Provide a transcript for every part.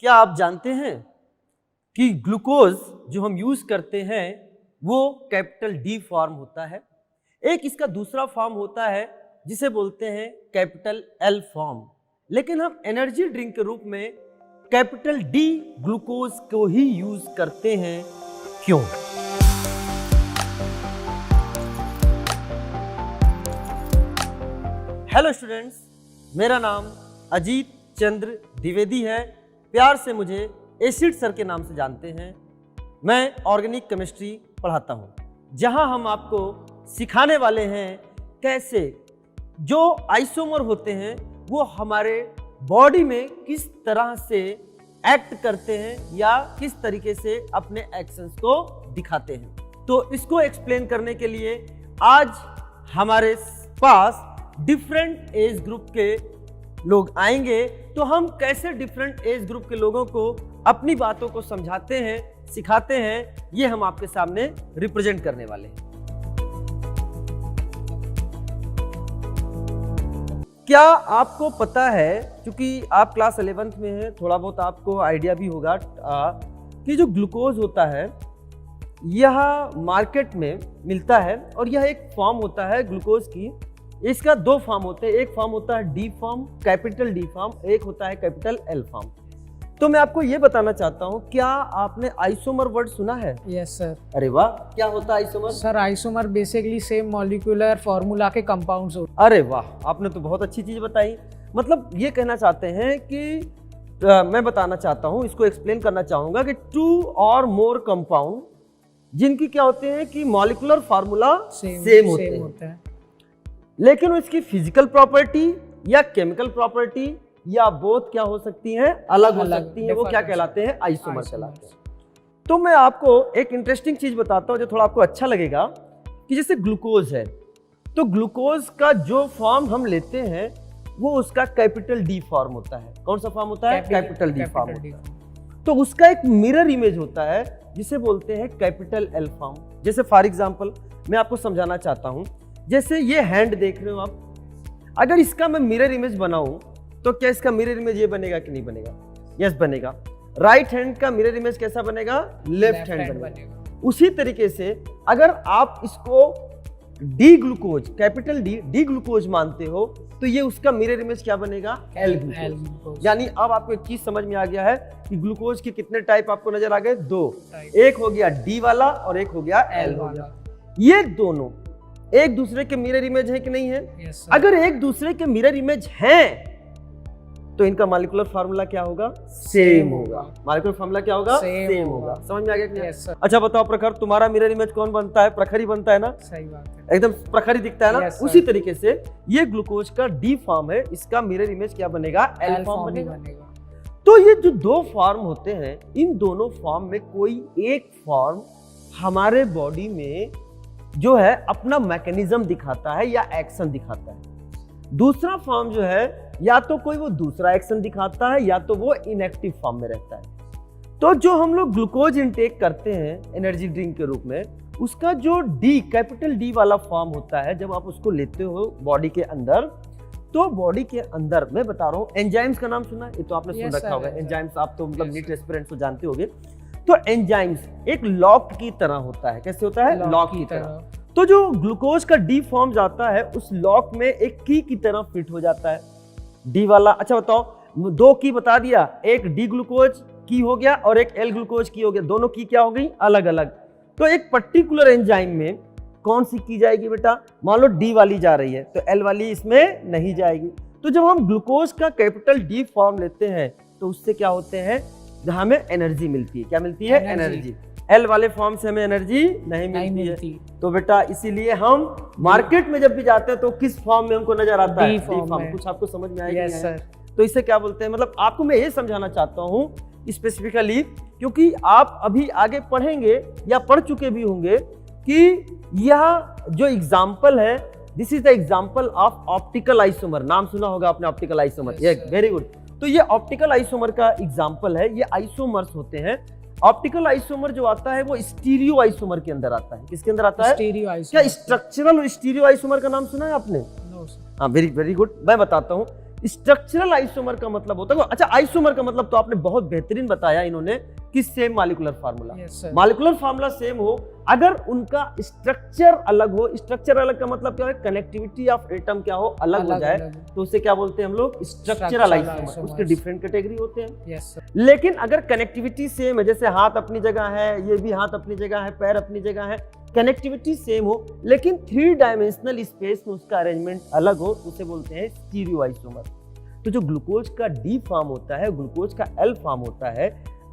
क्या आप जानते हैं कि ग्लूकोज जो हम यूज करते हैं वो कैपिटल डी फॉर्म होता है। एक इसका दूसरा फॉर्म होता है जिसे बोलते हैं कैपिटल एल फॉर्म। लेकिन हम एनर्जी ड्रिंक के रूप में कैपिटल डी ग्लूकोज को ही यूज करते हैं, क्यों? हेलो स्टूडेंट्स, मेरा नाम अजीत चंद्र द्विवेदी है। प्यार से मुझे एसिड सर के नाम से जानते हैं। मैं ऑर्गेनिक केमिस्ट्री पढ़ाता हूँ, जहाँ हम आपको सिखाने वाले हैं कैसे जो आइसोमर होते हैं वो हमारे बॉडी में किस तरह से एक्ट करते हैं या किस तरीके से अपने एक्शंस को दिखाते हैं। तो इसको एक्सप्लेन करने के लिए आज हमारे पास डिफरेंट एज ग्रुप के लोग आएंगे। तो हम कैसे डिफरेंट एज ग्रुप के लोगों को अपनी बातों को समझाते हैं, सिखाते हैं, ये हम आपके सामने रिप्रेजेंट करने वाले हैं। क्या आपको पता है, क्योंकि आप क्लास 11th में हैं, थोड़ा बहुत आपको आइडिया भी होगा कि जो ग्लूकोज होता है यह मार्केट में मिलता है और यह एक फॉर्म होता है ग्लूकोज की। इसका दो फॉर्म होते हैं, एक फॉर्म होता है D form, capital D form, एक होता है कैपिटल एल फॉर्म। तो मैं आपको ये बताना चाहता हूँ, क्या आपने आइसोमर वर्ड सुना है? Yes sir. अरे वाह, क्या होता है isomer? Sir isomer basically same molecular formula के कंपाउंड्स होते हैं। अरे वाह, आपने तो बहुत अच्छी चीज बताई। मतलब ये कहना चाहते हैं कि मैं बताना चाहता हूँ, इसको एक्सप्लेन करना चाहूंगा कि टू और मोर कंपाउंड जिनकी क्या होते हैं कि मॉलिक्यूलर फार्मूला सेम होते हैं, लेकिन उसकी फिजिकल प्रॉपर्टी या केमिकल प्रॉपर्टी या बोथ क्या हो सकती हैं, अलग हो सकती हैं। वो क्या कहलाते हैं? आइसोमर कहलाते हैं। तो मैं आपको एक इंटरेस्टिंग चीज बताता हूं जो थोड़ा आपको अच्छा लगेगा कि जैसे ग्लूकोज है, तो ग्लूकोज का जो फॉर्म हम लेते हैं वो उसका कैपिटल डी फॉर्म होता है। कौन सा फॉर्म होता है? Capital D form. तो उसका एक मिरर इमेज होता है जिसे बोलते हैं कैपिटल एल फॉर्म। जैसे फॉर एग्जांपल मैं आपको समझाना चाहता हूं, जैसे ये हैंड देख रहे हो आप, अगर इसका मैं मिरर इमेज बनाऊं तो क्या इसका मिरर इमेज ये बनेगा कि नहीं बनेगा? यस बनेगा। राइट हैंड का मिरर इमेज कैसा बनेगा? लेफ्ट हैंड बनेगा। उसी तरीके से अगर आप इसको D glucose, capital D glucose मानते हो तो ये उसका मिरर इमेज क्या बनेगा? L glucose. यानी अब आपको एक चीज समझ में आ गया है कि ग्लूकोज के कितने टाइप आपको नजर आ गए? दो। एक हो गया डी वाला और एक हो गया एल वाला। ये दोनों एक दूसरे के मिरर इमेज है कि नहीं है? yes, अगर एक दूसरे के मिरर इमेज हैं तो इनका मॉलिक्यूलर फार्मूला क्या होगा? सेम होगा। मॉलिक्यूलर फार्मूला क्या होगा? सेम होगा। समझ में आ गया कि नहीं? yes, अच्छा बताओ प्रखर, तुम्हारा मिरर इमेज कौन बनता है? प्रखर ही बनता है ना? सही बात है, एकदम प्रखर ही दिखता है ना? yes, उसी तरीके से ये ग्लूकोज का डी फॉर्म है, इसका मिरर इमेज क्या बनेगा? एल फॉर्म बनेगा। तो ये जो दो फॉर्म होते हैं, इन दोनों फॉर्म में कोई एक फॉर्म हमारे बॉडी में जो है अपना मैकेनिज्म दिखाता है या एक्शन दिखाता है। दूसरा फॉर्म जो है या तो कोई वो दूसरा एक्शन दिखाता है या तो वो इनएक्टिव फॉर्म में रहता है। तो जो हम लोग ग्लूकोज इनटेक करते हैं एनर्जी ड्रिंक के रूप में, उसका जो डी, कैपिटल डी वाला फॉर्म होता है, जब आप उसको लेते हो बॉडी के अंदर, तो बॉडी के अंदर मैं बता रहा हूँ, एंजाइम्स का नाम सुना है? ये तो आपने सुन रखा होगा। एंजाइम्स आप तो मतलब नीट एस्पिरेंट्स तो जानते होंगे। तो एंजाइम्स एक लॉक की तरह होता है। कैसे होता है? लॉक की तरह। तो जो ग्लूकोज का डी फॉर्म जाता है उस लॉक में एक की तरह फिट हो जाता है, डी वाला। अच्छा बताओ, दो की बता दिया, एक डी ग्लूकोज की हो गया और एक एल ग्लूकोज की हो गया। दोनों की क्या हो गई? अलग अलग। तो एक पर्टिकुलर एंजाइम में कौन सी की जाएगी बेटा? मान लो डी वाली जा रही है तो एल वाली इसमें नहीं जाएगी। तो जब हम ग्लूकोज का कैपिटल डी फॉर्म लेते हैं तो उससे क्या होते हैं? जहां हमें एनर्जी मिलती है। क्या मिलती है? एनर्जी। एल वाले फॉर्म से हमें एनर्जी नहीं मिलती है। तो बेटा इसीलिए हम मार्केट में जब भी जाते हैं तो किस फॉर्म में हमको नजर आता है? D form. कुछ आपको समझ में आएगा? yes, sir. तो इसे क्या बोलते हैं? मतलब आपको मैं ये समझाना चाहता हूँ स्पेसिफिकली, क्योंकि आप अभी आगे पढ़ेंगे या पढ़ चुके भी होंगे कि यह जो एग्जाम्पल है, this is the example of optical isomer. नाम सुना होगा आपने ऑप्टिकल आइसोमर? Very good. तो ये ऑप्टिकल आइसोमर का एग्जाम्पल है। ये आइसोमर्स होते हैं। ऑप्टिकल आइसोमर जो आता है वो स्टीरियो आइसोमर के अंदर आता है। किसके अंदर आता है? Stereo isomer. क्या स्ट्रक्चरल और स्टीरियो आइसोमर का नाम सुना है आपने? No sir. हाँ, वेरी वेरी गुड। मैं बताता हूँ स्ट्रक्चरल आइसोमर का मतलब होता है, अच्छा आइसोमर का मतलब तो आपने बहुत बेहतरीन बताया इन्होंने कि same molecular formula. Molecular formula same हो, अगर उनका स्ट्रक्चर अलग हो, स्ट्रक्चर अलग का मतलब क्या है, कनेक्टिविटी ऑफ एटम क्या हो, अलग हो जाए, तो उसे क्या बोलते हैं हम लोग, स्ट्रक्चरल आइसोमर। उसके डिफरेंट कैटेगरी होते हैं। लेकिन अगर कनेक्टिविटी सेम है, जैसे हाथ अपनी जगह है, ये भी हाथ अपनी जगह है, पैर अपनी जगह है, कनेक्टिविटी सेम हो, लेकिन 3 डायमेंशनल स्पेस में उसका अरेंजमेंट अलग हो, उसे बोलते हैं स्टीरियो आइसोमर। तो जो ग्लूकोज का डी फॉर्म होता है, ग्लूकोज का एल फॉर्म होता है,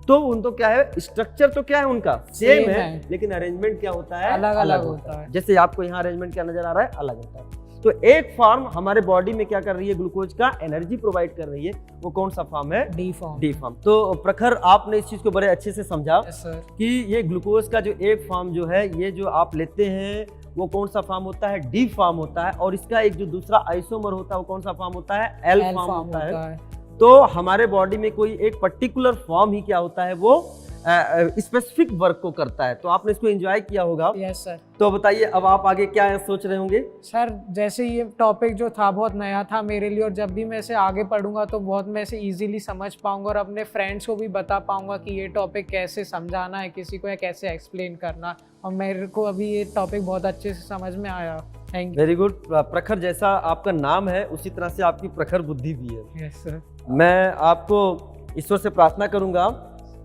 तो उनको क्या है, स्ट्रक्चर तो क्या है उनका सेम है, लेकिन अरेंजमेंट क्या होता है, अलग अलग होता है। जैसे आपको यहाँ अरेंजमेंट क्या नजर आ रहा है, अलग होता है। तो एक फॉर्म हमारे बॉडी में क्या कर रही है, ग्लूकोज का एनर्जी प्रोवाइड कर रही है, वो कौन सा फॉर्म है, डी फॉर्म। तो प्रखर आपने इस चीज को बड़े अच्छे से समझा कि ये ग्लूकोज का जो एक फॉर्म जो है, ये जो आप लेते हैं वो कौन सा फॉर्म होता है, डी फॉर्म होता है, और इसका एक जो दूसरा आइसोमर होता है वो कौन सा फॉर्म होता है, एल फॉर्म होता है। तो हमारे बॉडी में कोई एक पर्टिकुलर फॉर्म ही क्या होता है, वो स्पेसिफिक वर्क को करता है। तो आपने इसको एंजॉय किया होगा। Yes sir. तो बताइए अब आप आगे क्या सोच रहे होंगे। सर जैसे ये टॉपिक जो था बहुत नया था मेरे लिए, और जब भी मैं इसे आगे पढ़ूंगा तो बहुत मैं इसे इजीली समझ पाऊंगा और अपने फ्रेंड्स को भी बता पाऊंगा कि ये टॉपिक कैसे समझाना है किसी को या कैसे एक्सप्लेन करना, और मेरे को अभी ये टॉपिक बहुत अच्छे से समझ में आया। Thank you. Very good. प्रखर जैसा आपका नाम है उसी तरह से आपकी प्रखर बुद्धि भी है। Yes sir. मैं आपको ईश्वर से प्रार्थना करूंगा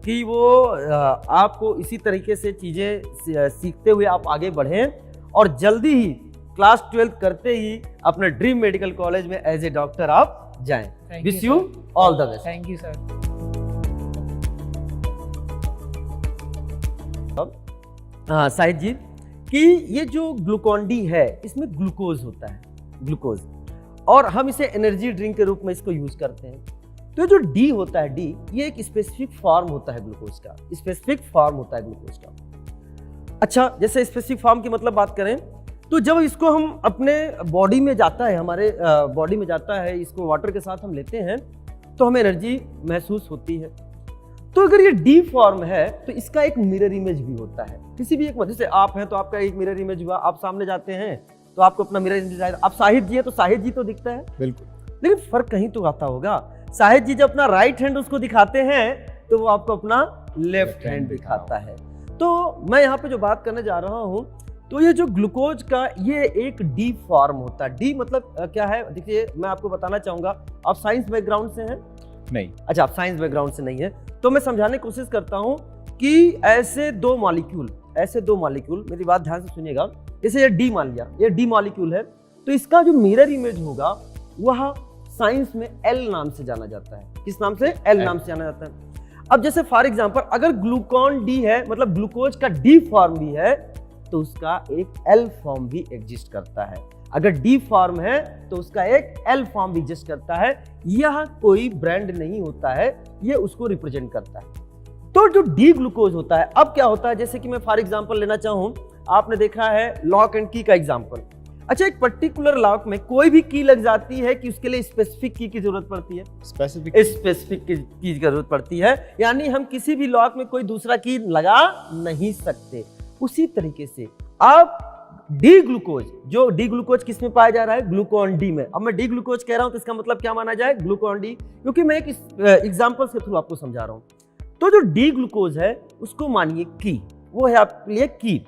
कि वो आपको इसी तरीके से चीज़ें सीखते हुए आप आगे बढ़ें और जल्दी ही क्लास 12 करते ही अपने ड्रीम मेडिकल कॉलेज में एज ए डॉक्टर आप जाएं। Wish you all the best. Thank you sir. हाँ साहिद जी, कि ये जो ग्लूकॉन डी है इसमें ग्लूकोज होता है, ग्लूकोज, और हम इसे एनर्जी ड्रिंक के रूप में इसको यूज करते हैं। तो जो डी होता है, डी ये एक स्पेसिफिक फॉर्म होता है ग्लूकोज का, स्पेसिफिक फॉर्म होता है ग्लूकोज का। अच्छा, जैसे स्पेसिफिक फॉर्म की मतलब बात करें तो जब इसको हम अपने बॉडी में जाता है, हमारे बॉडी में जाता है, इसको वाटर के साथ हम लेते हैं तो हमें एनर्जी महसूस होती है। तो अगर ये डी फॉर्म है तो इसका एक मिरर इमेज भी होता है किसी भी एक, जैसे आप हैं तो आपका एक मिरर इमेज हुआ, आप सामने जाते हैं तो आपको अपना मिरर इमेज आएगा। आप साहिद जी है तो साहिद जी तो दिखता है बिल्कुल, लेकिन फर्क कहीं तो आता होगा। साहिद जी जब अपना राइट हैंड उसको दिखाते हैं तो वो आपको अपना लेफ्ट हैंड दिखाता है। तो मैं यहाँ पे जो बात करने जा रहा हूँ, तो ये जो ग्लूकोज का ये एक डी फॉर्म होता है। डी मतलब क्या है, देखिए मैं आपको बताना चाहूंगा, आप साइंस बैकग्राउंड से हैं? नहीं। अच्छा, आप साइंस बैकग्राउंड से नहीं है तो मैं समझाने की कोशिश करता हूँ कि ऐसे दो मॉलिक्यूल मेरी बात ध्यान से सुनिएगा। जैसे ये डी मान लिया, ये डी मॉलिक्यूल है, तो इसका जो मिरर इमेज होगा वह साइंस में एल नाम से जाना जाता है। किस नाम से? एल नाम से जाना जाता है। अब जैसे फॉर एग्जांपल अगर ग्लूकॉन डी है, मतलब ग्लूकोज का डी फॉर्म भी है, तो उसका एक एल फॉर्म भी एग्जिस्ट करता है। अगर डी फॉर्म है तो उसका एक एल फॉर्म भी एग्जिस्ट करता है। यह कोई ब्रांड नहीं होता है, यह उसको रिप्रेजेंट करता है। तो जो डी ग्लूकोज होता है, अब क्या होता है, जैसे कि मैं फॉर एग्जांपल लेना चाहूं, आपने देखा है लॉक एंड की का एग्जांपल। अच्छा, एक पर्टिकुलर लॉक में कोई भी की लग जाती है कि उसके लिए स्पेसिफिक की जरूरत पड़ती है, स्पेसिफिक की की जरूरत पड़ती है, यानी हम किसी भी लॉक में कोई दूसरा की लगा नहीं सकते। उसी तरीके से आप डी ग्लूकोज, जो डी ग्लूकोज किस में पाया जा रहा है? ग्लूकॉन डी में। अब मैं डी ग्लूकोज कह रहा हूं तो इसका मतलब क्या माना जाए? ग्लूकॉन डी, क्योंकि मैं एक एग्जांपल्स के थ्रू आपको समझा रहा हूं। तो जो डी ग्लूकोज है उसको मानिए की, वो है आपके लिए की।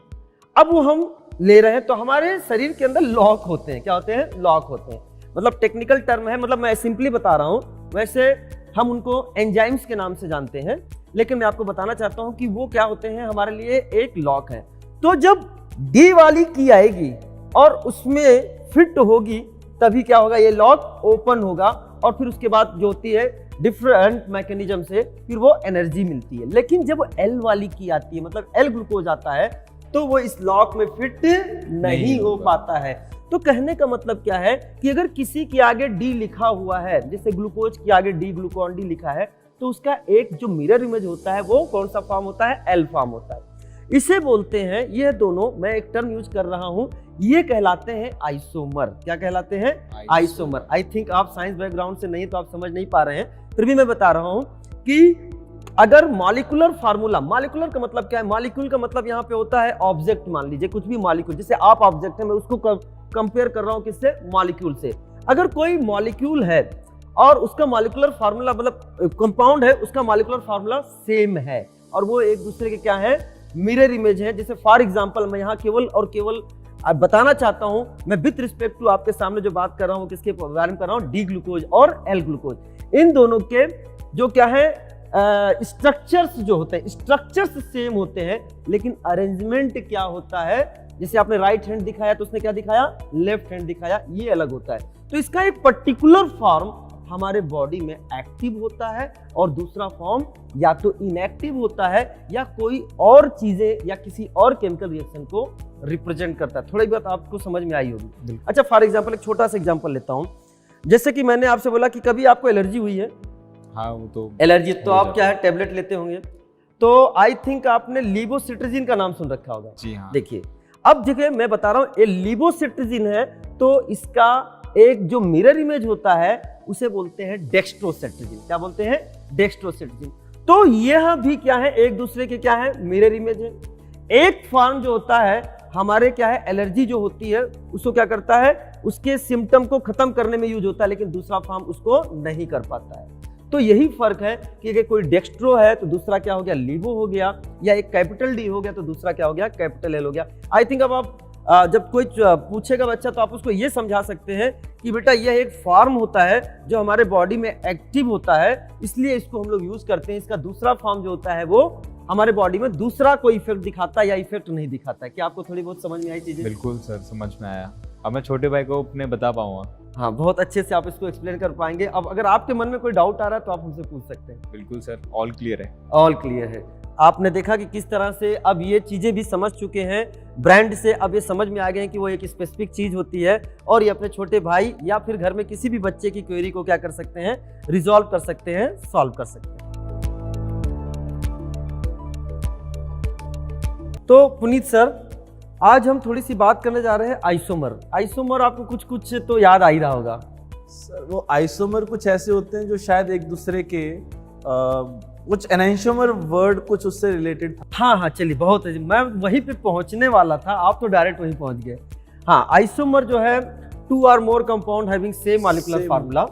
अब वो हम ले रहे हैं तो हमारे शरीर के अंदर लॉक होते हैं। क्या होते हैं? लॉक होते हैं। मतलब टेक्निकल टर्म है, मतलब मैं सिंपली बता रहा हूं, वैसे हम उनको एंजाइम्स के नाम से जानते हैं, लेकिन मैं आपको बताना चाहता हूं कि वो क्या होते हैं, हमारे लिए एक लॉक है। तो जब डी वाली की आएगी और उसमें फिट होगी तभी क्या होगा, ये लॉक ओपन होगा और फिर उसके बाद जो होती है डिफरेंट मैकेनिज्म से फिर वो एनर्जी मिलती है। लेकिन जब एल वाली की आती है, मतलब एल ग्लूकोज आता है, तो वो इस लॉक में फिट नहीं हो पाता है। तो कहने का मतलब क्या है कि अगर किसी के आगे डी लिखा हुआ है, जैसे ग्लूकोज के आगे डी, ग्लूकॉन डी लिखा है, तो उसका एक जो मिरर इमेज होता है वो कौन सा फॉर्म होता है? एल फॉर्म होता है। इसे बोलते हैं, ये दोनों, मैं एक टर्म यूज कर रहा हूं, ये कहलाते हैं आइसोमर। क्या कहलाते हैं? आइसोमर। आई थिंक आप साइंस बैकग्राउंड से नहीं तो आप समझ नहीं पा रहे हैं, फिर भी मैं बता रहा हूं कि अगर मॉलिक्यूलर फार्मूला, मॉलिक्यूलर का मतलब क्या है? मॉलिक्यूल का मतलब यहाँ पे होता है ऑब्जेक्ट। मान लीजिए कुछ भी मॉलिक्यूल, जैसे आप ऑब्जेक्ट है, मैं उसको कंपेयर कर रहा हूं किससे? मॉलिक्यूल से। अगर कोई मॉलिक्यूल है और उसका मॉलिक्यूलर फार्मूला मतलब कंपाउंड है उसका मॉलिक्यूलर फार्मूला सेम है और वो एक दूसरे के क्या है, मिरर इमेज है। जैसे फॉर एग्जांपल मैं यहाँ केवल और केवल बताना चाहता हूं, मैं विथ रिस्पेक्ट टू आपके सामने जो बात कर रहा हूं किसके बारे में कर रहा हूं, डी ग्लूकोज और एल ग्लूकोज। इन दोनों के जो क्या है स्ट्रक्चर्स जो होते हैं, स्ट्रक्चर्स सेम होते हैं लेकिन अरेंजमेंट क्या होता है, जैसे आपने राइट हैंड दिखाया तो उसने क्या दिखाया, लेफ्ट हैंड दिखाया, ये अलग होता है। तो इसका एक पर्टिकुलर फॉर्म हमारे बॉडी में एक्टिव होता है और दूसरा फॉर्म या तो इनएक्टिव होता है या कोई और चीजें या किसी और केमिकल रिएक्शन को रिप्रेजेंट करता है। थोड़ी बात आपको समझ में आई होगी। अच्छा फॉर एग्जांपल एक छोटा सा एग्जांपल लेता हूं, जैसे कि मैंने आपसे बोला कि कभी आपको एलर्जी हुई है। हाँ वो तो एलर्जी तो आप क्या है टेबलेट लेते होंगे, तो आई थिंक आपने लीवोसिट्राजिन का नाम सुन रखा होगा। जी हाँ। देखिए अब देखिए मैं बता रहा हूं ये लीवोसिट्राजिन है तो इसका एक जो मिरर इमेज होता है उसे बोलते हैं डेक्स्ट्रोसिट्राजिन। क्या बोलते हैं, डेक्स्ट्रोसिट्राजिन। तो यह भी क्या है, एक दूसरे के क्या है, मिरर इमेज है। एक फॉर्म जो होता है हमारे क्या है, एलर्जी जो होती है उसको क्या करता है, उसके सिम्टम को खत्म करने में यूज होता है लेकिन दूसरा फॉर्म उसको नहीं कर पाता है। तो यही फर्क है कि अगर कोई डेक्स्ट्रो है तो दूसरा क्या हो गया, लीवो हो गया, या एक कैपिटल डी हो गया तो दूसरा क्या हो गया, कैपिटल एल हो गया। आई थिंक अब आप जब कोई पूछेगा बच्चा तो आप उसको ये समझा सकते हैं कि बेटा यह एक फॉर्म होता है जो हमारे बॉडी में एक्टिव होता है इसलिए इसको हम लोग यूज करते हैं। इसका दूसरा फॉर्म जो होता है वो हमारे बॉडी में दूसरा कोई इफेक्ट दिखाता है या इफेक्ट नहीं दिखाता है। क्या आपको थोड़ी बहुत समझ में आई चीजें? बिल्कुल सर, समझ में आया। अब मैं छोटे भाई को अपने बता पाऊंगा। हाँ बहुत अच्छे से आप इसको एक्सप्लेन कर पाएंगे। अब अगर आपके मन में कोई डाउट आ रहा है तो आप हमसे पूछ सकते हैं। बिल्कुल सर, ऑल क्लियर है। ऑल क्लियर है। आपने देखा कि किस तरह से अब ये चीजें भी समझ चुके हैं ब्रांड से, अब ये समझ में आ गए हैं कि वो एक स्पेसिफिक चीज होती है और ये अपने छोटे भाई या फिर घर में किसी भी बच्चे की क्वेरी को क्या कर सकते हैं, रिजॉल्व कर सकते हैं, सॉल्व कर सकते हैं। तो पुनीत सर आज हम थोड़ी सी बात करने जा रहे हैं आइसोमर। आइसोमर आपको कुछ कुछ तो याद आ ही रहा होगा। सर वो आइसोमर कुछ ऐसे होते हैं जो शायद एक दूसरे के कुछ एनेंशियोमर वर्ड कुछ उससे रिलेटेड था। हाँ चलिए बहुत है, मैं वहीं पे पहुंचने वाला था, आप तो डायरेक्ट वहीं पहुंच गए। हाँ आइसोमर जो है टू और more compound having same molecular formula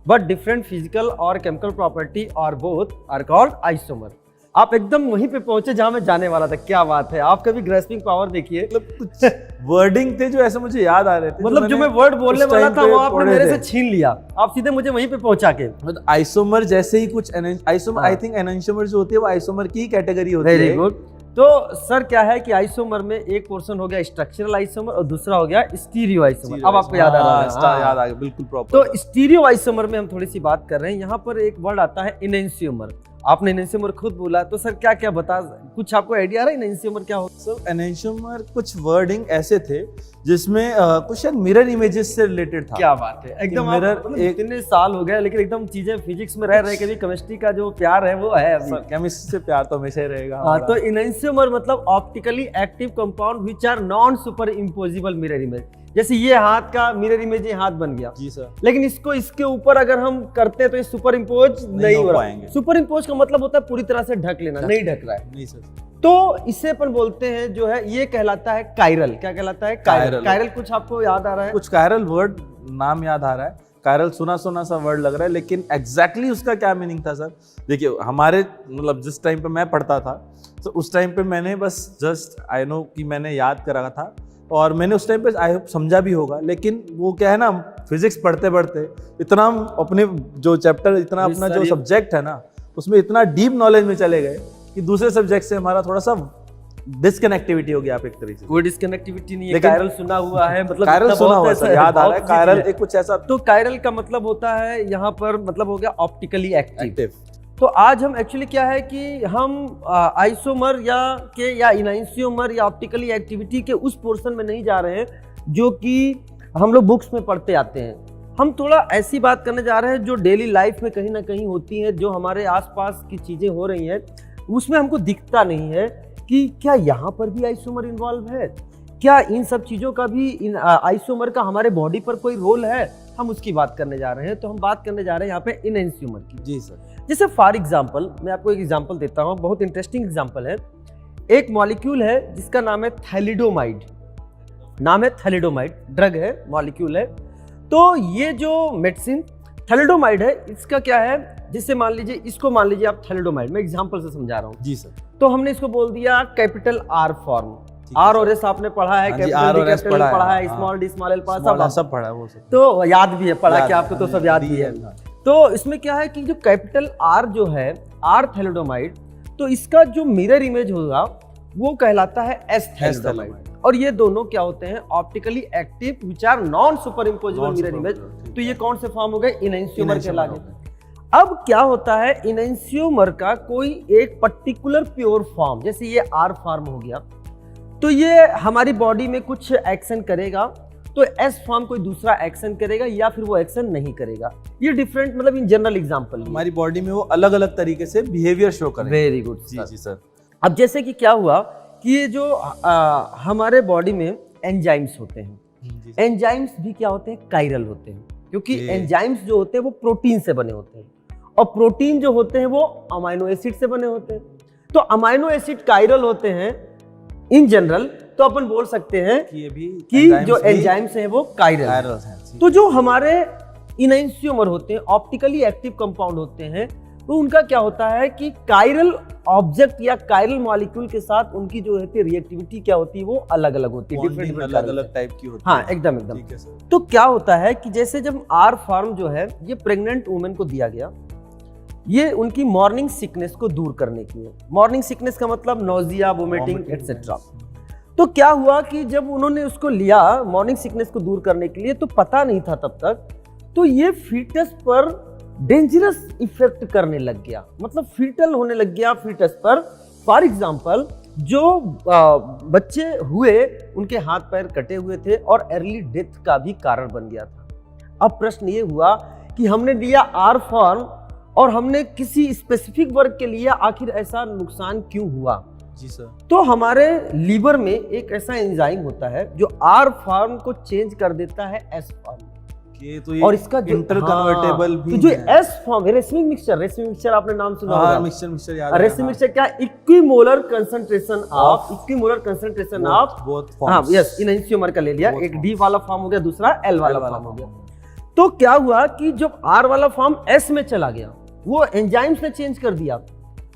but different physical और केमिकल प्रॉपर्टी और बोथ आर कॉल्ड आइसोमर। आप एकदम वहीं पे पहुंचे जहां मैं जाने वाला था। क्या बात है, आपका भी ग्रेस्पिंग पावर देखिए। मतलब कुछ वर्डिंग थे जो ऐसे मुझे याद आ रहे थे, मतलब जो मैं वर्ड बोलने वाला था वो आपने मेरे से छीन लिया, आप सीधे मुझे वहीं पे पहुंचा के। मतलब आइसोमर जैसे ही कुछ आइसोमर, आई थिंक एनेंशियोमर जो होती है वो आइसोमर की कैटेगरी होती है। Very good. तो सर क्या है कि आइसोमर में एक पोर्शन हो गया स्ट्रक्चरल आइसोमर और दूसरा हो गया स्टीरियो आइसोमर। अब आपको याद आ रहा है? याद आ गया, बिल्कुल प्रॉपर। तो स्टीरियो आइसोमर में हम थोड़ी सी बात कर रहे हैं। यहाँ पर एक वर्ड आता है एनेंशियोमर। आपने एनेंशियोमर खुद बोला, तो सर क्या क्या बता, कुछ आपको आइडिया आ रहा है एनेंशियोमर क्या हो? सर एनेंशियोमर कुछ वर्डिंग ऐसे थे जिसमें कुछ शायद मिरर इमेजेस से रिलेटेड था। क्या बात है, एकदम मिरर मतलब इतने साल हो गए लेकिन एकदम चीजें फिजिक्स में रह रहे, कभी केमिस्ट्री का जो प्यार है वो है अभी। केमिस्ट्री से प्यार तो हमेशा ही रहेगा। हाँ तो एनेंशियोमर मतलब optically active compound which are non super imposable mirror image. जैसे ये हाथ का मिरर इमेज, ये हाथ बन गया जी सर, लेकिन इसको इसके ऊपर अगर हम करते हैं तो ये सुपर इम्पोज नहीं हो रहा। सुपर इम्पोज का मतलब होता है पूरी तरह से ढक लेना, नहीं ढक रहा है। नहीं सर। तो इसे अपन बोलते हैं जो है, ये कहलाता है कायरल। क्या कहलाता है? कायरल। कायरल कुछ आपको याद आ रहा है? कुछ कायरल वर्ड नाम याद आ रहा है, कायरल सुना सा वर्ड लग रहा है, लेकिन एग्जैक्टली उसका क्या मीनिंग था सर? देखिए हमारे मतलब जिस टाइम पे मैं पढ़ता था तो उस टाइम पे मैंने बस जस्ट आई नो कि मैंने याद करा था और मैंने उस टाइम पे आई होप समझा भी होगा, लेकिन वो क्या है ना, फिजिक्स पढ़ते पढ़ते इतना हम अपने जो चैप्टर, इतना अपना जो सब्जेक्ट है ना उसमें इतना डीप नॉलेज में चले गए कि दूसरे सब्जेक्ट से हमारा थोड़ा सा डिस्कनेक्टिविटी हो गया आप एक तरीके से। कोई डिस्कनेक्टिविटी नहीं है, कायरल सुना हुआ है, मतलब कायरल सुना हुआ है, याद आ रहा है कायरल एक कुछ ऐसा। तो कायरल का मतलब होता है यहाँ पर मतलब हो गया ऑप्टिकली एक्टिव। तो आज हम एक्चुअली क्या है कि हम आइसोमर या इनैंशियोमर या ऑप्टिकली एक्टिविटी के उस पोर्शन में नहीं जा रहे हैं जो कि हम लोग बुक्स में पढ़ते आते हैं। हम थोड़ा ऐसी बात करने जा रहे हैं जो डेली लाइफ में कहीं ना कहीं होती है, जो हमारे आसपास की चीजें हो रही हैं उसमें हमको दिखता नहीं है कि क्या यहाँ पर भी आइसोमर इन्वॉल्व है, क्या इन सब चीज़ों का भी आइसोमर का हमारे बॉडी पर कोई रोल है। हम उसकी बात करने जा रहे हैं। तो हम बात करने जा रहे हैं यहाँ पे इनैंशियोमर की। जी सर। जैसे फॉर एग्जाम्पल मैं आपको एक एग्जाम्पल देता हूँ, बहुत इंटरेस्टिंग एग्जाम्पल है। एक मॉलिक्यूल है जिसका नाम है थैलिडोमाइड। नाम है थैलिडोमाइड, ड्रग है, मॉलिक्यूल है। तो ये जो मेडिसिन थैलिडोमाइड है, इसका क्या है, जैसे मान लीजिए इसको मान लीजिए आप थैलिडोमाइड, मैं एग्जांपल से समझा रहा हूँ जी सर। तो हमने इसको बोल दिया कैपिटल आर फॉर्म, ठीक है आर सर। और एस आपने पढ़ा है, हाँ जी, कैपिटल R डी और S कैपिटल पढ़ा है, पढ़ा है, हाँ। स्मॉल डी स्मॉल एल पढ़ा Small सब सब पढ़ा है वो सब। तो याद भी है, पढ़ा याद क्या है, आपको तो हाँ, सब याद D भी है। हाँ। तो इसमें क्या है कि जो कैपिटल आर जो है, आर थैलिडोमाइड, तो इसका जो मिरर इमेज होगा वो कहलाता है एस थैलिडोमाइड। और ये दोनों क्या होते हैं, optically active which are non super imposable mirror image. तो ये कौन से फॉर्म हो गए, इनैंशियोमर के लागे। अब क्या होता है, इनैंशियोमर का कोई एक पर्टिकुलर प्योर फॉर्म, जैसे ये आर फॉर्म हो गया, तो ये हमारी बॉडी में कुछ एक्शन करेगा, तो एस फॉर्म कोई दूसरा एक्शन करेगा या फिर वो एक्शन नहीं करेगा। ये डिफरेंट, मतलब इन जनरल एग्जांपल हमारी बॉडी में वो अलग अलग तरीके से बिहेवियर शो करेंगे। वेरी गुड जी जी सर। अब जैसे कि क्या हुआ कि ये जो हमारे बॉडी में एंजाइम्स होते हैं, जी। एंजाइम्स भी क्या होते हैं, कायरल होते हैं, क्योंकि ये- एंजाइम्स जो होते हैं वो प्रोटीन से बने होते हैं, और प्रोटीन जो होते हैं वो अमाइनो एसिड से बने होते हैं। तो अमाइनो एसिड कायरल होते हैं इन जनरल, तो अपन बोल सकते हैं कि ये भी कि enzymes जो भी एंजाइम्स हैं वो कायरल हैं। chirals हैं, जी। तो जो हमारे इनैंशियोमर होते हैं, ऑप्टिकली एक्टिव कंपाउंड होते हैं, तो उनका क्या होता है कि कायरल ऑब्जेक्ट या कायरल मॉलिक्यूल के साथ उनकी जो है रिएक्टिविटी क्या होती है, वो अलग अलग होती है, Bonding डिफरेंट अलग अलग टाइप की होती हाँ है। एकदम एकदम। ठीक है सर। तो क्या होता है कि जैसे जब आर फॉर्म जो है ये प्रेग्नेंट वुमेन को दिया गया, ये उनकी मॉर्निंग सिकनेस को दूर करने की है। मॉर्निंग सिकनेस का मतलब नोजिया, वोमिटिंग एटसेट्रा। तो क्या हुआ कि जब उन्होंने उसको लिया मॉर्निंग सिकनेस को दूर करने के लिए, तो पता नहीं था तब तक, तो ये फीटस पर डेंजरस इफेक्ट करने लग गया, मतलब फीटल होने लग गया फीटस पर। फॉर एग्जाम्पल जो बच्चे हुए उनके हाथ पैर कटे हुए थे और अर्ली डेथ का भी कारण बन गया था। अब प्रश्न ये हुआ कि हमने लिया आर फॉर्म और हमने किसी स्पेसिफिक वर्ग के लिए, आखिर ऐसा नुकसान क्यों हुआ? जी सर। तो हमारे लीवर में एक ऐसा एंजाइम होता है जो आर फॉर्म को चेंज कर देता है एस फॉर्म, तो ये और इसका जो इंटरकन्वर्टेबल भी तो जो है। एस फॉर्म है, रेसिमिक मिक्सचर आपने नाम सुना हाँ, होगा। मिक्सचर याद है। रेसिमिक मिक्सचर क्या, इक्विमोलर कंसंट्रेशन ऑफ बोथ हाँ फॉर्म्स। यस, इनैंशियोमर का ले लिया, Both एक डी वाला फॉर्म हो गया, दूसरा एल वाला L वाला फॉर्म हो गया। form। तो क्या हुआ कि जब आर वाला फॉर्म एस में चला गया, वो एंजाइम्स ने चेंज कर दिया,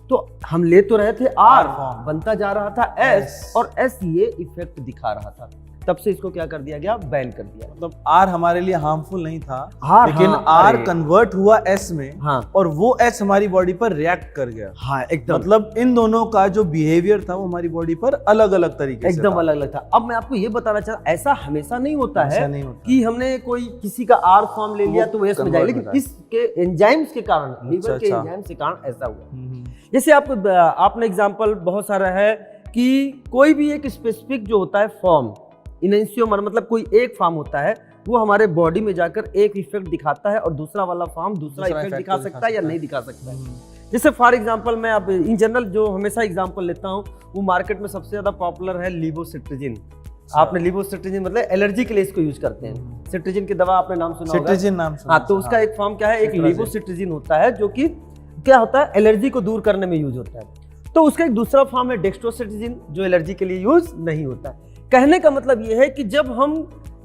तो हम ले तो रहे थे आर, form। बनता जा रहा था एस, S। और एस ये इफेक्ट दिखा रहा था। तब से इसको क्या कर दिया गया, बैन कर दिया। मतलब आर हमारे लिए हार्मफुल नहीं था, R, लेकिन हाँ, आर अरे। कन्वर्ट हुआ एस में, हाँ और वो एस हमारी बॉडी पर रिएक्ट कर गया। हाँ एकदम, मतलब इन दोनों का जो बिहेवियर था वो हमारी बॉडी पर अलग अलग तरीके से एकदम था। अलग अलग था। अब मैं आपको ये बताना चाह रहा, ऐसा हमेशा नहीं होता ऐसा है नहीं होता। कि हमने कोई किसी का आर फॉर्म ले लिया तो वो एस में जाए, convert लेकिन हो जाए। इसके एंजाइम्स के कारण, लीवर के अच्छा। एंजाइम्स के कारण ऐसा हुआ। हम्म। जैसे आपने एग्जांपल बहुत सारा है कि कोई भी एक स्पेसिफिक जो होता है फॉर्म, इनैंशियोमर मतलब कोई एक फॉर्म होता है, वो हमारे बॉडी में जाकर एक इफेक्ट दिखाता है और दूसरा वाला फॉर्म दूसरा इफेक्ट effect दिखा को सकता है या सकता नहीं दिखा सकता है। जैसे फॉर एग्जांपल मैं अब इन जनरल जो हमेशा एग्जांपल लेता हूँ, वो मार्केट में सबसे ज्यादा पॉपुलर है लीवोसिट्रिजिन। आपने लीवोसिट्रिजिन मतलब एलर्जी के लिए इसको यूज करते हैं। सिट्रिजिन की दवा आपने नाम सुना होगा। सिट्रिजिन नाम सुना। हाँ, तो उसका एक फॉर्म क्या है, एक सिट्राजिन। लीवोसिट्रिजिन होता है, जो कि क्या होता है, एलर्जी को दूर करने में यूज होता है। तो उसका एक दूसरा फॉर्म है डेक्स्ट्रोसिट्रिजिन, जो एलर्जी के लिए यूज नहीं होता है। कहने का मतलब ये है कि जब हम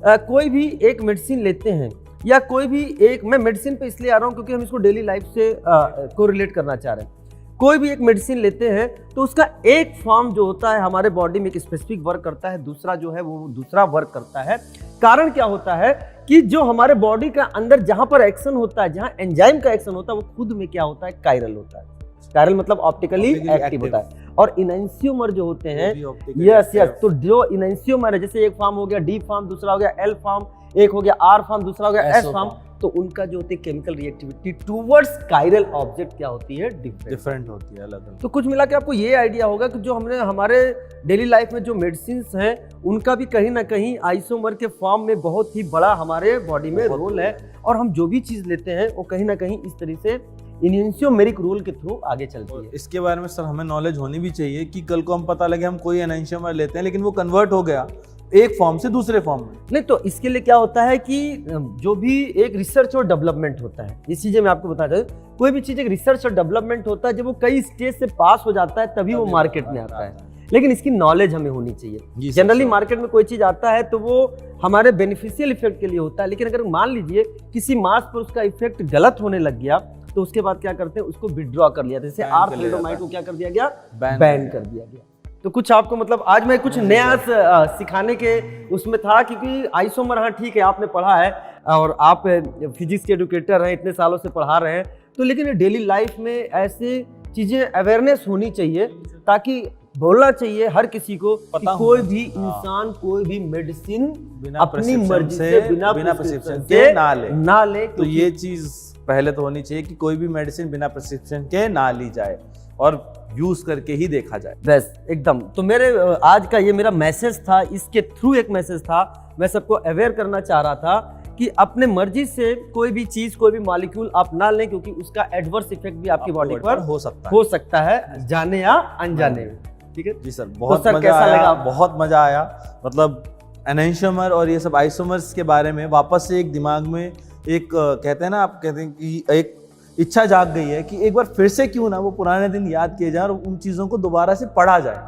कोई भी एक मेडिसिन लेते हैं, या कोई भी एक, मैं मेडिसिन पे इसलिए आ रहा हूँ क्योंकि हम इसको डेली लाइफ से कोरिलेट करना चाह रहे हैं। कोई भी एक मेडिसिन लेते हैं तो उसका एक फॉर्म जो होता है हमारे बॉडी में एक स्पेसिफिक वर्क करता है, दूसरा जो है वो दूसरा वर्क करता है। कारण क्या होता है कि जो हमारे बॉडी का अंदर जहां पर एक्शन होता है, जहां एंजाइम का एक्शन होता है, वो खुद में क्या होता है, कायरल होता है। कायरल मतलब ऑप्टिकली एक्टिव होता है। और इनैंशियोमर जो होते हैं, यस यस, तो जो इनैंशियोमर है, जैसे एक फॉर्म हो गया डी फॉर्म, दूसरा हो गया एल फॉर्म, एक हो गया आर फॉर्म, दूसरा हो गया एस फॉर्म, तो उनका जो होती है chemical reactivity towards chiral object क्या होती है, डिफरेंट होती है, अलग अलग। तो कुछ मिला के आपको ये आइडिया होगा कि जो हमने हमारे डेली लाइफ में जो मेडिसिन हैं, उनका भी कहीं ना कहीं आइसोमर के फॉर्म में बहुत ही बड़ा हमारे बॉडी में रोल है। और हम जो भी चीज लेते हैं वो कहीं ना कहीं इस तरह से इनैंशियोमेरिक रूल के थ्रू आगे चलती है। इसके बारे में सर हमें नॉलेज होनी भी चाहिए कि कल को हम पता लगे हम कोई एनैंशियोमर लेते हैं लेकिन वो कन्वर्ट हो गया एक फॉर्म से दूसरे फॉर्म में। नहीं, तो इसके लिए क्या होता है कि जो भी एक रिसर्च और डेवलपमेंट होता है, ये चीजें मैं आपको बता दूं, कोई भी चीज एक रिसर्च और डेवलपमेंट होता है, जब वो कई स्टेज से पास हो जाता है तभी वो मार्केट में आता है। लेकिन इसकी नॉलेज हमें होनी चाहिए। जी सर, जनरली सर। मार्केट में कोई चीज आता है तो वो हमारे बेनिफिशियल इफेक्ट के लिए होता है, लेकिन अगर मान लीजिए किसी मास पर उसका इफेक्ट गलत होने लग गया तो उसके बाद क्या करते हैं, उसको विड्रॉ कर लिया। जैसे Ban आर कर लिया थैलेडोमाइड को क्या कर दिया गया, Ban बैन कर दिया गया। तो कुछ आपको मतलब आज मैं कुछ नया सिखाने के उसमें था, क्योंकि आइसोमर, हाँ ठीक है आपने पढ़ा है और आप फिजिक्स के एडुकेटर हैं, इतने सालों से पढ़ा रहे हैं, तो लेकिन डेली लाइफ में ऐसे चीजें अवेयरनेस होनी चाहिए, ताकि बोलना चाहिए हर किसी को कि कोई भी इंसान कोई भी मेडिसिन अपनी मर्जी से बिना प्रिस्क्रिप्शन के ना ले। तो ये चीज पहले तो होनी चाहिए कि कोई भी मेडिसिन बिना प्रिस्क्रिप्शन के ना ली जाए और यूज करके ही देखा जाए। बस एकदम। तो मेरे आज का ये मेरा मैसेज था, इसके थ्रू एक मैसेज था, मैं सबको अवेयर करना चाह रहा था कि अपने मर्जी से कोई भी चीज, कोई भी मॉलिक्यूल आप ना लें, क्योंकि उसका एडवर्स इफेक्ट भी आपकी बॉडी पर हो सकता है, जाने या अनजाने में। ठीक है जी सर, बहुत सर, मजा कैसा आया, लगा? बहुत मजा आया। मतलब एनेंशियोमर और ये सब आइसोमर्स के बारे में वापस से एक दिमाग में एक कहते हैं ना, आप कहते हैं कि एक इच्छा जाग गई है कि एक बार फिर से क्यों ना वो पुराने दिन याद किए जाए और उन चीज़ों को दोबारा से पढ़ा जाए।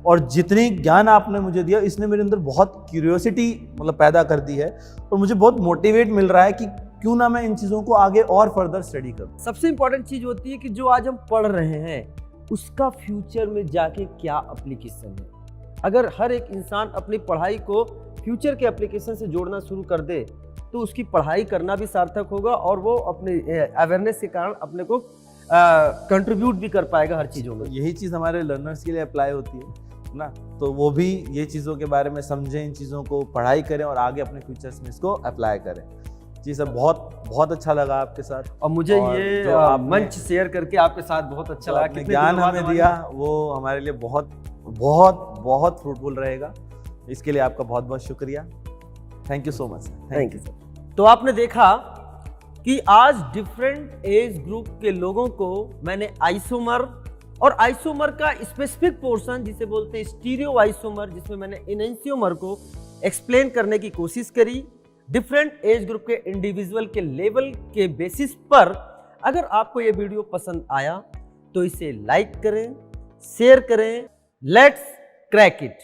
और जितनी ज्ञान आपने मुझे दिया, इसने मेरे अंदर बहुत क्यूरियोसिटी मतलब पैदा कर दी है और मुझे बहुत मोटिवेट मिल रहा है कि क्यों ना मैं इन चीज़ों को आगे और फर्दर स्टडी करूं। सबसे इंपॉर्टेंट चीज होती है कि जो आज हम पढ़ रहे हैं उसका फ्यूचर में जाके क्या एप्लीकेशन है। अगर हर एक इंसान अपनी पढ़ाई को फ्यूचर के एप्लीकेशन से जोड़ना शुरू कर दे तो उसकी पढ़ाई करना भी सार्थक होगा और वो अपने अवेयरनेस के कारण अपने को कंट्रीब्यूट भी कर पाएगा हर चीज़ों में। यही चीज़ हमारे लर्नर्स के लिए अप्लाई होती है ना, तो वो भी ये चीज़ों के बारे में समझें, इन चीज़ों को पढ़ाई करें और आगे अपने फ्यूचर्स में इसको अप्लाई करें। जी सर, बहुत बहुत अच्छा लगा आपके साथ, और मुझे और ये जो आपने- मंच शेयर करके आपके साथ बहुत अच्छा लगा। आपने कितने ज्ञान दिनों बाद हमें हमारी- दिया वो हमारे लिए बहुत बहुत बहुत फ्रूटफुल रहेगा। इसके लिए आपका बहुत बहुत शुक्रिया। Thank you so much. Thank you sir. तो आपने देखा कि आज डिफरेंट एज ग्रुप के लोगों को मैंने आइसोमर और आइसोमर का स्पेसिफिक पोर्शन जिसे बोलते हैं स्टीरियो आइसोमर, जिसमें मैंने एनेंशियोमर को एक्सप्लेन करने की कोशिश करी डिफरेंट एज ग्रुप के इंडिविजुअल के लेवल के बेसिस पर। अगर आपको ये वीडियो पसंद आया तो इसे लाइक करें, शेयर करें। Let's crack it.